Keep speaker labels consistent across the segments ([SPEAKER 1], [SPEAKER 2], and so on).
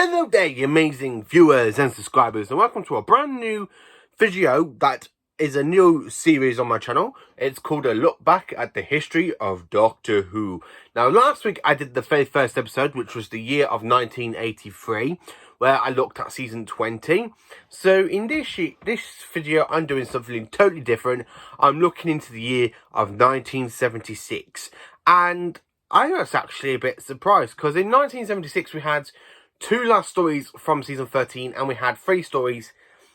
[SPEAKER 1] Hello there, you amazing viewers and subscribers, and welcome to a brand new video that is a new series on my channel. It's called A Look Back at the History of Doctor Who. Now, last week I did the very first episode, which was the year of 1983, where I looked at season 20. So in this video, I'm doing something totally different. I'm looking into the year of 1976, and I was actually a bit surprised because in 1976 we had 2 last stories from season 13 and we had 3 stories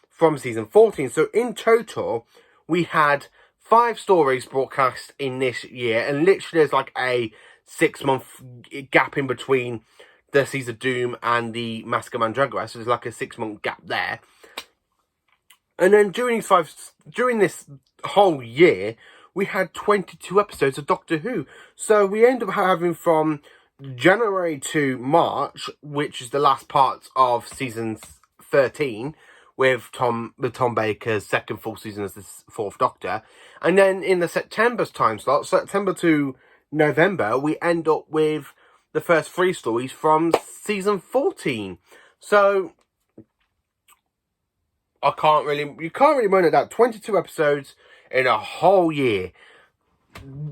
[SPEAKER 1] from season 14. So in total, we had 5 stories broadcast in this year, and literally there's like a 6-month gap in between the Seeds of Doom and the Mask of Mandragora. So there's like a 6-month gap there. And then during this whole year, we had 22 episodes of Doctor Who. So we end up having from January to March, which is the last part of season 13, with Tom Baker's second full season as the 4th Doctor. And then in the September's time slot, September to November, we end up with the first 3 stories from season 14. So you can't really moan at that. 22 episodes in a whole year.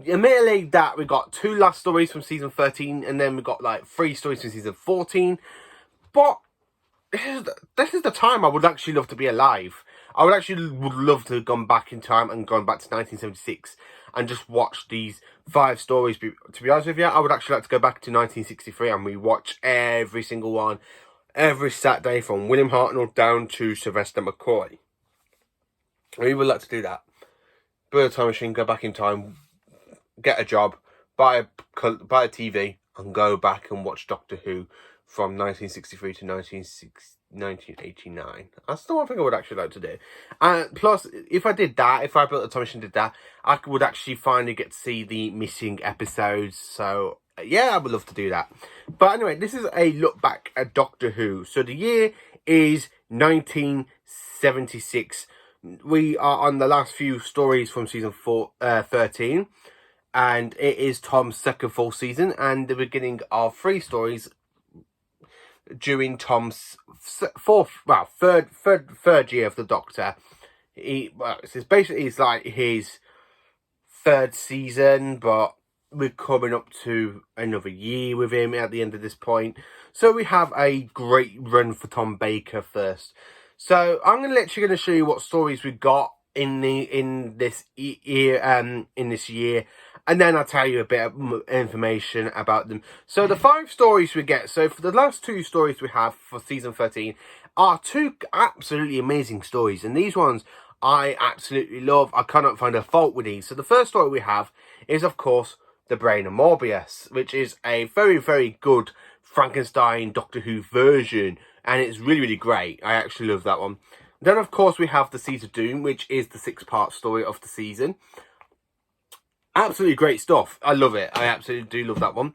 [SPEAKER 1] Admittedly, that we got 2 last stories from season 13, and then we got like 3 stories from season 14. But this is the time I would actually love to be alive. I would love to have gone back in time and gone back to 1976 and just watch these 5 stories. To be honest with you, I would actually like to go back to 1963 and rewatch every single one, every Saturday, from William Hartnell down to Sylvester McCoy. I really would like to do that. Build a time machine, go back in time, get a job, buy a TV, and go back and watch Doctor Who from 1963 to 1989. That's the one thing I would actually like to do. And plus, if I did that, if I built a time machine and did that, I would actually finally get to see the missing episodes. So yeah, I would love to do that. But anyway, this is a look back at Doctor Who. So the year is 1976. We are on the last few stories from season 13. And it is Tom's second full season and the beginning of 3 stories during Tom's third year of the Doctor. It's like his 3rd season, but we're coming up to another year with him at the end of this point. So we have a great run for Tom Baker first. So I'm literally going to show you what stories we got in this year, and then I'll tell you a bit of information about them. So the 5 stories we get, so for the last 2 stories we have for season 13 are 2 absolutely amazing stories, and these ones I absolutely love. I cannot find a fault with these. So the first story we have is, of course, The Brain of Morbius, which is a very, very good Frankenstein Doctor Who version, and it's really, really great. I actually love that one. Then, of course, we have The Seeds of Doom, which is the 6-part story of the season. Absolutely great stuff. I love it. I absolutely do love that one.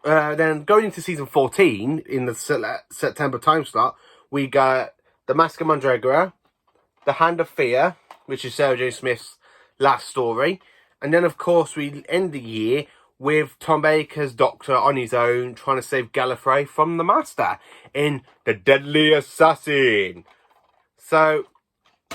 [SPEAKER 1] Then, going into season 14, in the September time slot, we got The Mask of Mandragora, The Hand of Fear, which is Sarah Jane Smith's last story. And then, of course, we end the year with Tom Baker's Doctor on his own, trying to save Gallifrey from the Master in The Deadly Assassin. So,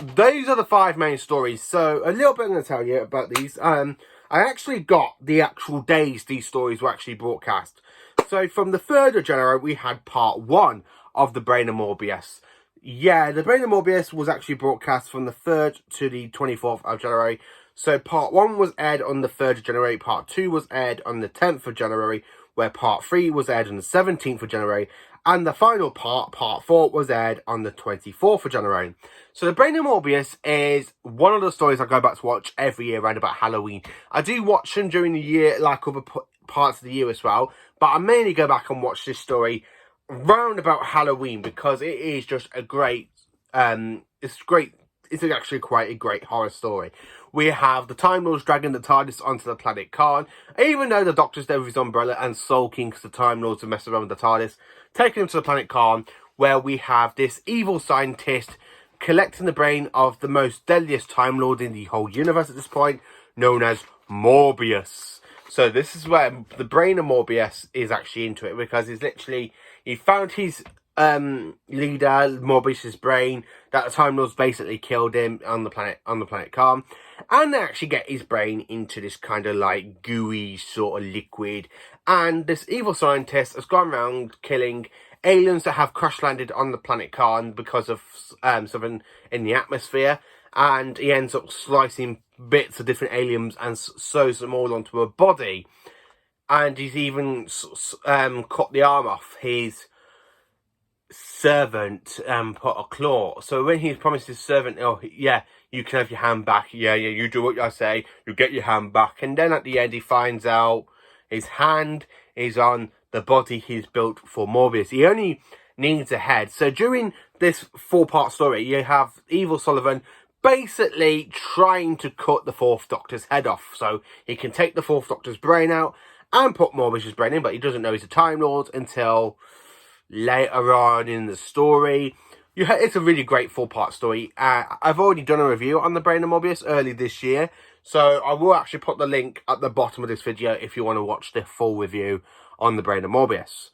[SPEAKER 1] those are the 5 main stories. So, a little bit I'm going to tell you about these. I actually got the actual days these stories were actually broadcast. So, from the 3rd of January, we had part 1 of The Brain of Morbius. Yeah, The Brain of Morbius was actually broadcast from the 3rd to the 24th of January. So, part 1 was aired on the 3rd of January, part 2 was aired on the 10th of January, where part 3 was aired on the 17th of January, and the final part 4, was aired on the 24th of January. So The Brain of Morbius is one of the stories I go back to watch every year around about Halloween. I do watch them during the year, like other parts of the year as well, but I mainly go back and watch this story round about Halloween because it is just a great, it's actually quite a great horror story. We have the Time Lords dragging the TARDIS onto the planet Khan, even though the Doctor's there with his umbrella and sulking because the Time Lords are messing around with the TARDIS, taking him to the planet Khan, where we have this evil scientist collecting the brain of the most deadliest Time Lord in the whole universe at this point, known as Morbius. So this is where the Brain of Morbius is actually into it, because he's literally, he found his leader, Morbius's brain, that the Time Lords basically killed him on the planet Karn, and they actually get his brain into this kind of like gooey sort of liquid, and this evil scientist has gone around killing aliens that have crash landed on the planet Karn because of something in the atmosphere, and he ends up slicing bits of different aliens and sews them all onto a body, and he's even cut the arm off his servant and put a claw. So when he promised his servant, oh yeah, you can have your hand back, yeah, you do what I say, you get your hand back, and then at the end he finds out his hand is on the body he's built for Morbius. He only needs a head. So during this 4-part story, you have Evil Sullivan basically trying to cut the Fourth Doctor's head off so he can take the Fourth Doctor's brain out and put Morbius's brain in, but he doesn't know he's a Time Lord until later on in the story. It's a really great 4-part story. I've already done a review on the Brain of Morbius early this year, so I will actually put the link at the bottom of this video if you want to watch the full review on the Brain of Morbius.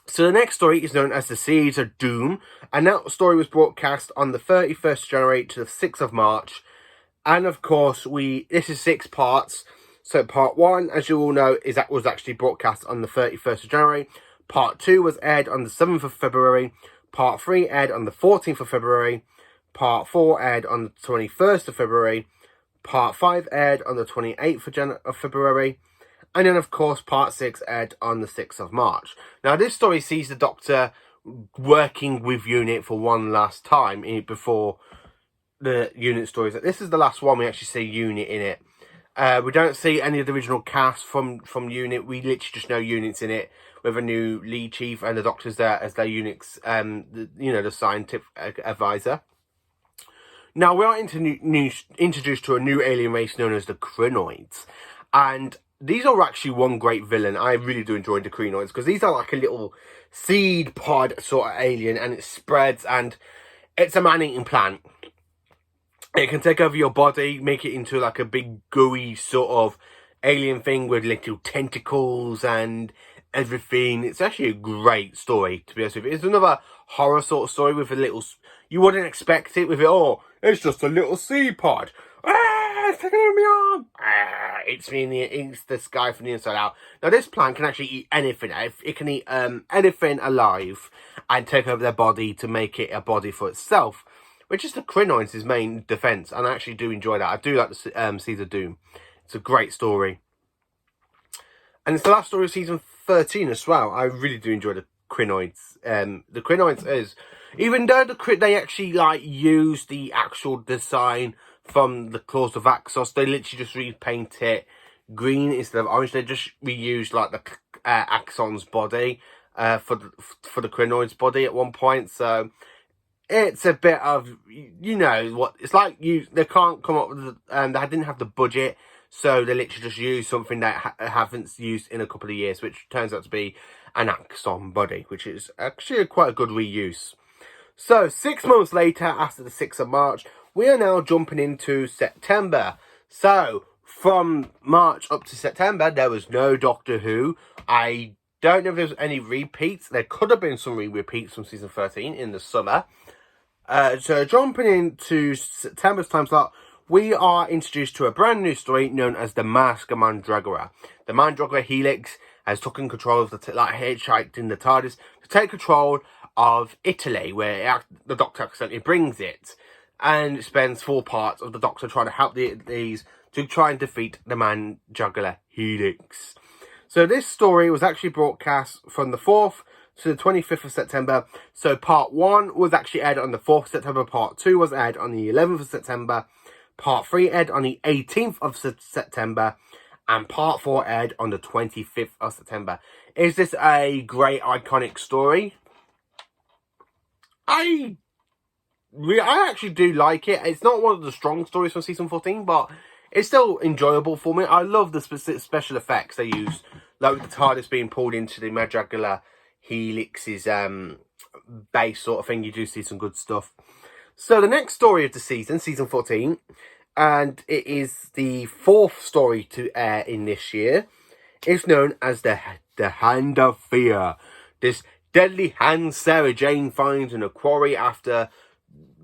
[SPEAKER 1] So the next story is known as The Seeds of Doom, and that story was broadcast on the 31st of January to the 6th of March. And of course, this is 6 parts. So part 1, as you all know, was actually broadcast on the 31st of January. Part 2 was aired on the 7th of February. Part 3 aired on the 14th of February. Part 4 aired on the 21st of February. Part 5 aired on the 28th of February. And then, of course, Part 6 aired on the 6th of March. Now, this story sees the Doctor working with UNIT for one last time before the UNIT stories. This is the last one we actually see UNIT in it. We don't see any of the original cast from UNIT. We literally just know UNIT's in it with a new lead chief, and the Doctor's there as their UNIT's, the scientific advisor. Now, we are introduced to a new alien race known as the Krynoids. And these are actually one great villain. I really do enjoy the Krynoids, because these are like a little seed pod sort of alien, and it spreads, and it's a man-eating plant. It can take over your body, make it into like a big gooey sort of alien thing with little tentacles and everything. It's actually a great story, to be honest with you. It's another horror sort of story with a little... You wouldn't expect it with it. Oh, it's just a little seed pod. It's taking over my arm. It's the sky from the inside out. Now, this plant can actually eat anything. It can eat anything alive and take over their body to make it a body for itself, which is the Krynoids' main defense. And I actually do enjoy that. I do like the Seeds of Doom. It's a great story. And it's the last story of season 13 as well. I really do enjoy the Krynoids. The Krynoids is... Even though they actually like use the actual design from the Claws of Axos, they literally just repaint it green instead of orange. They just reused like the Axon's body for the Krynoids body at one point. So it's a bit of, you know what it's like. They can't come up with they didn't have the budget, so they literally just used something they haven't used in a couple of years, which turns out to be an Axon body, which is actually quite a good reuse. So 6 months later, after the 6th of March, we are now jumping into September. So from March up to September, there was no Doctor Who. I don't know if there was any repeats. There could have been some repeats from season 13 in the summer. So jumping into September's time slot, we are introduced to a brand new story known as The Mask of Mandragora. The Mandragora Helix has taken control of hitchhiked in the TARDIS to take control of Italy, where the Doctor accidentally brings it, and it spends 4 parts of the Doctor trying to help these to try and defeat the Mandragora Helix. So this story was actually broadcast from the 4th to the 25th of September. So part 1 was actually aired on the 4th of September, part 2 was aired on the 11th of September, part 3 aired on the 18th of September, and part 4 aired on the 25th of September. Is this a great iconic story? I actually do like it. It's not one of the strong stories from season 14, but it's still enjoyable for me. I love the special effects they use, like the TARDIS being pulled into the Mandragora Helix's base sort of thing. You do see some good stuff. So the next story of the season 14, and it is the 4th story to air in this year, is known as the Hand of Fear. This deadly hand Sarah Jane finds in a quarry after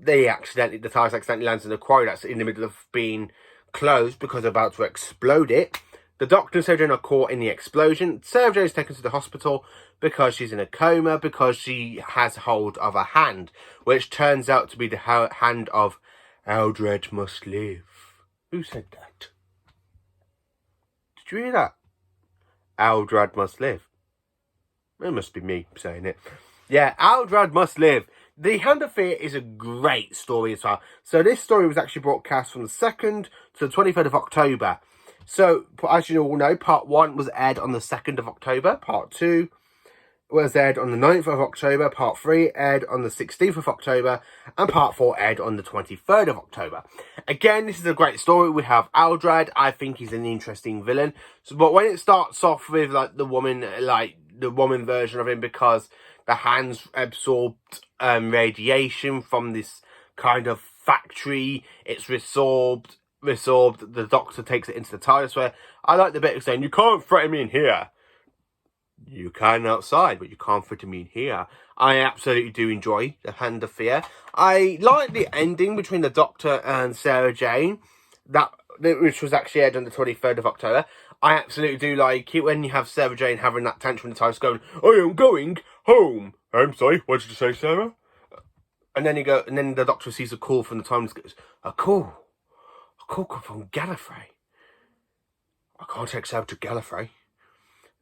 [SPEAKER 1] the TARDIS accidentally lands in a quarry that's in the middle of being closed because they're about to explode it. The Doctor and Sarah Jane are caught in the explosion. Sarah Jane is taken to the hospital because she's in a coma because she has hold of a hand, which turns out to be the hand of Aldred Must Live. Who said that? Did you hear that? Aldred Must Live. It must be me saying it. Yeah, Aldred Must Live. The Hand of Fear is a great story as well. So this story was actually broadcast from the 2nd to the 23rd of October. So, as you all know, part 1 was aired on the 2nd of October. Part 2 was aired on the 9th of October. Part 3 aired on the 16th of October. And Part 4 aired on the 23rd of October. Again, this is a great story. We have Aldred. I think he's an interesting villain. So, but when it starts off with the woman version of him, because the hands absorbed radiation from this kind of factory, it's resorbed. The Doctor takes it into the TARDIS, where I like the bit of saying, you can't threaten me in here. You can outside, but you can't threaten me in here. I absolutely do enjoy the Hand of Fear. I like the ending between the Doctor and Sarah Jane, which was actually aired on the 23rd of October. I absolutely do like it when you have Sarah Jane having that tantrum in the TARDIS going, I am going home. I'm sorry, what did you say, Sarah? And then the Doctor receives a call from the TARDIS and goes, a call from Gallifrey. I can't take Sarah to Gallifrey.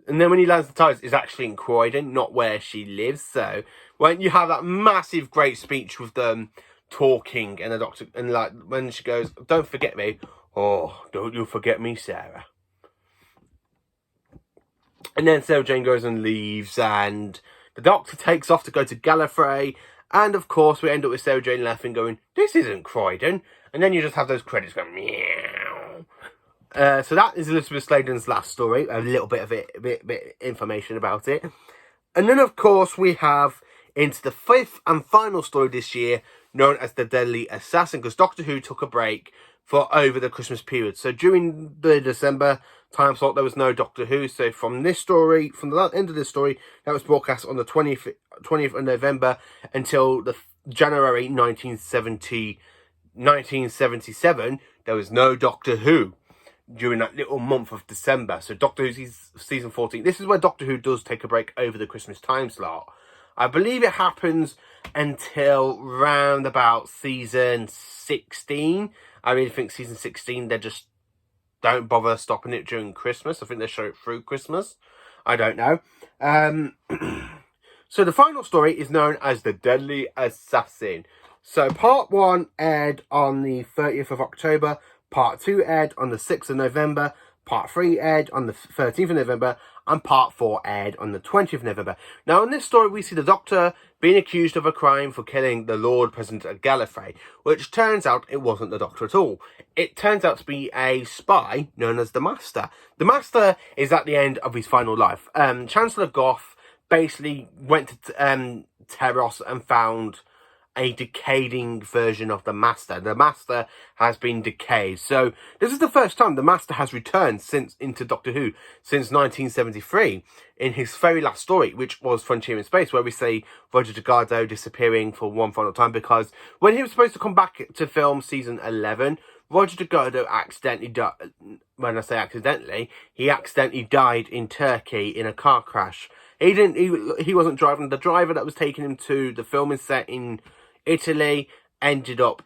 [SPEAKER 1] And then when he lands the TARDIS, it's actually in Croydon, not where she lives. So when you have that massive, great speech with them talking, and the Doctor, and when she goes, "Don't forget me," oh, don't you forget me, Sarah. And then Sarah Jane goes and leaves, and the Doctor takes off to go to Gallifrey. And of course, we end up with Sarah Jane laughing, going, "This isn't Croydon." And then you just have those credits going, meow. So that is Elizabeth Sladen's last story. A little bit of it, a bit information about it. And then, of course, we have into the 5th and final story this year, known as The Deadly Assassin, because Doctor Who took a break for over the Christmas period. So during the December time slot, there was no Doctor Who. So from this story, from the end of this story, that was broadcast on the 20th of November until the January 1977, there was no Doctor Who during that little month of December. So Doctor Who's season 14. This is where Doctor Who does take a break over the Christmas time slot. I believe it happens until round about season 16. I really think season 16, they just don't bother stopping it during Christmas. I think they show it through Christmas. I don't know. So the final story is known as The Deadly Assassin. So part 1 aired on the 30th of October. Part 2 aired on the 6th of November. Part 3 aired on the 13th of November. And Part 4 aired on the 20th of November. Now, in this story, we see the Doctor being accused of a crime for killing the Lord President of Gallifrey, which turns out it wasn't the Doctor at all. It turns out to be a spy known as the Master. The Master is at the end of his final life. Chancellor Gough basically went to Teros and found a decaying version of the Master. The Master has been decayed. So this is the first time the Master has returned into Doctor Who since 1973 in his very last story, which was Frontier in Space, where we see Roger Delgado disappearing for one final time, because when he was supposed to come back to film season 11, Roger Delgado accidentally died. When I say accidentally, he accidentally died in Turkey in a car crash. He wasn't driving. The driver that was taking him to the filming set in Italy ended up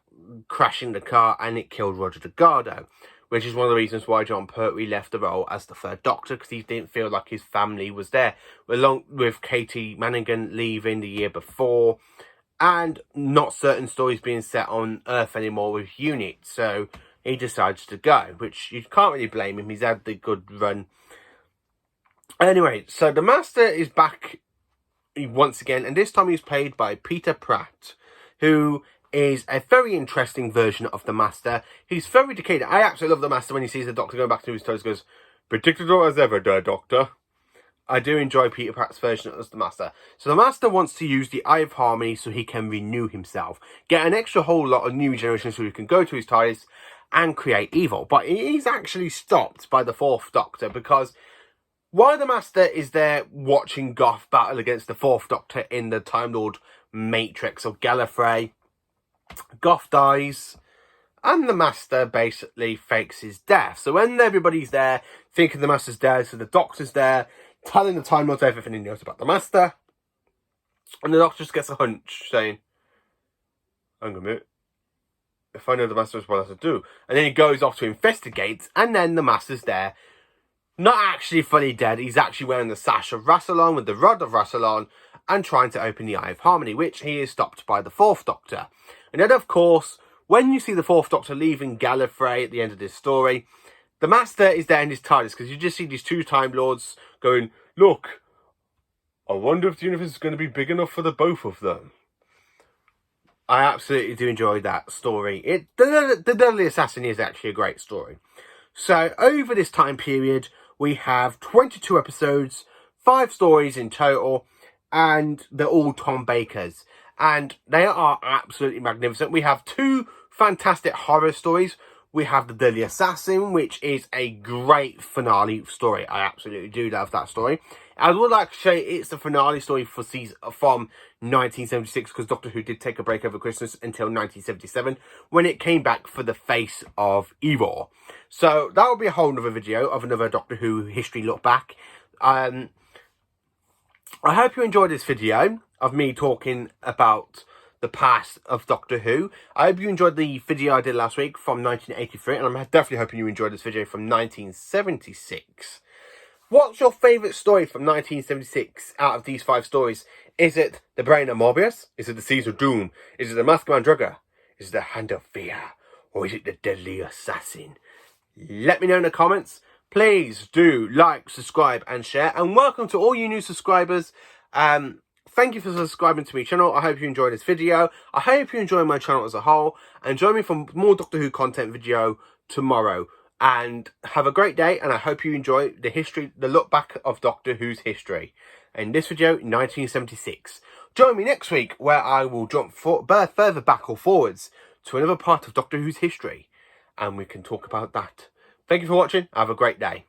[SPEAKER 1] crashing the car, and it killed Roger Delgado, which is one of the reasons why Jon Pertwee left the role as the third Doctor, because he didn't feel like his family was there, along with Katie Mannigan leaving the year before, and not certain stories being set on Earth anymore with UNIT, so he decides to go, which you can't really blame him. He's had the good run. Anyway, so the Master is back once again, and this time he's played by Peter Pratt, who is a very interesting version of the Master. He's very decayed. I absolutely love the Master when he sees the Doctor going back to his toes, goes, "Predictable as ever, dear Doctor." I do enjoy Peter Pratt's version as the Master. So the Master wants to use the Eye of Harmony so he can renew himself, get an extra whole lot of new generations so he can go to his TARDIS and create evil. But he's actually stopped by the 4th Doctor, because While the Master is there watching Goth battle against the Fourth Doctor in the Time Lord Matrix of Gallifrey, Goth dies, and the Master basically fakes his death. So when everybody's there thinking the Master's dead, so the Doctor's there telling the Time Lords everything he knows about the Master, and the Doctor just gets a hunch saying, hang on a minute, if I know the Master, what else to do? And then he goes off to investigate, and then the Master's there, not actually fully dead. He's actually wearing the sash of Rassilon with the rod of Rassilon and trying to open the Eye of Harmony, which he is stopped by the Fourth Doctor. And then, of course, when you see the Fourth Doctor leaving Gallifrey at the end of this story, the Master is there in his TARDIS, because you just see these two Time Lords going, look, I wonder if the universe is going to be big enough for the both of them. I absolutely do enjoy that story. The Deadly Assassin is actually a great story. So, over this time period, we have 22 episodes, 5 stories in total, and they're all Tom Baker's. And they are absolutely magnificent. We have 2 fantastic horror stories. We have The Deadly Assassin, which is a great finale story. I absolutely do love that story. I would like to say it's the finale story for from 1976, because Doctor Who did take a break over Christmas until 1977, when it came back for the Face of Evil. So that will be a whole other video of another Doctor Who history look back. I hope you enjoyed this video of me talking about the past of Doctor Who. I hope you enjoyed the video I did last week from 1983, and I'm definitely hoping you enjoyed this video from 1976. What's your favourite story from 1976 out of these 5 stories? Is it The Brain of Morbius? Is it The Seeds of Doom? Is it The Mask of Mandragora? Is it The Hand of Fear? Or is it The Deadly Assassin? Let me know in the comments. Please do like, subscribe and share. And welcome to all you new subscribers. Thank you for subscribing to my channel. I hope you enjoyed this video. I hope you enjoy my channel as a whole. And join me for more Doctor Who content video tomorrow. And have a great day. And I hope you enjoy the look back of Doctor Who's history. In this video, 1976. Join me next week where I will jump further back or forwards to another part of Doctor Who's history. And we can talk about that. Thank you for watching. Have a great day.